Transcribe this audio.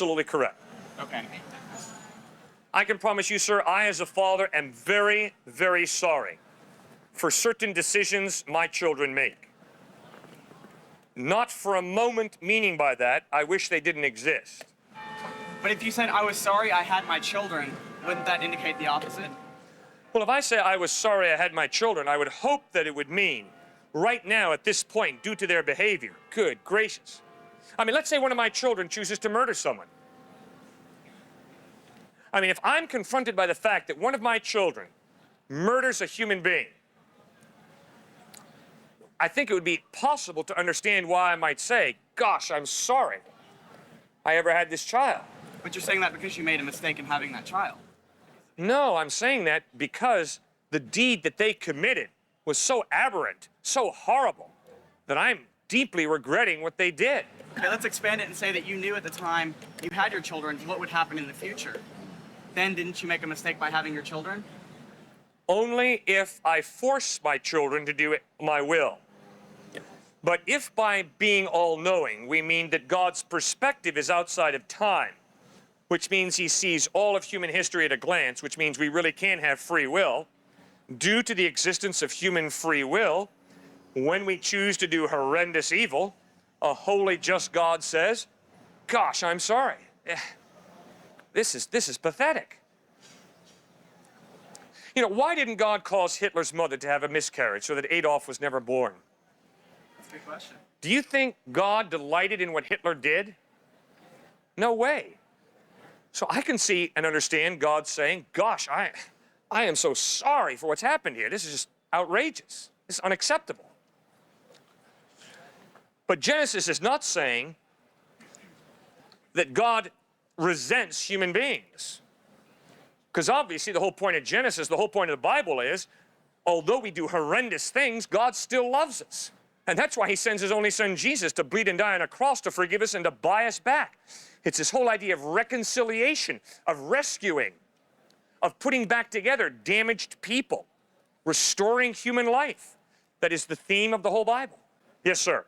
absolutely correct. Okay. I can promise you, sir, I as a father am very, very sorry for certain decisions my children make. Not for a moment meaning by that, I wish they didn't exist. But if you said, I was sorry I had my children, wouldn't that indicate the opposite? Well, if I say I was sorry I had my children, I would hope that it would mean, right now at this point, due to their behavior, good gracious. I mean, let's say one of my children chooses to murder someone. I mean, if I'm confronted by the fact that one of my children murders a human being, I think it would be possible to understand why I might say, gosh, I'm sorry I ever had this child. But you're saying that because you made a mistake in having that child. No, I'm saying that because the deed that they committed was so aberrant, so horrible, that I'm deeply regretting what they did. Okay, let's expand it and say that you knew at the time you had your children what would happen in the future. Then didn't you make a mistake by having your children? Only if I force my children to do my will. But if by being all-knowing we mean that God's perspective is outside of time, which means he sees all of human history at a glance, which means we really can have free will, due to the existence of human free will, when we choose to do horrendous evil, a holy, just God says, gosh, I'm sorry. This is pathetic. You know, why didn't God cause Hitler's mother to have a miscarriage so that Adolf was never born? That's a good question. Do you think God delighted in what Hitler did? No way. So I can see and understand God saying, gosh, I am so sorry for what's happened here. This is just outrageous. This is unacceptable. But Genesis is not saying that God resents human beings. Because obviously the whole point of Genesis, the whole point of the Bible is, although we do horrendous things, God still loves us. And that's why he sends his only son Jesus to bleed and die on a cross to forgive us and to buy us back. It's this whole idea of reconciliation, of rescuing, of putting back together damaged people, restoring human life. That is the theme of the whole Bible. Yes, sir.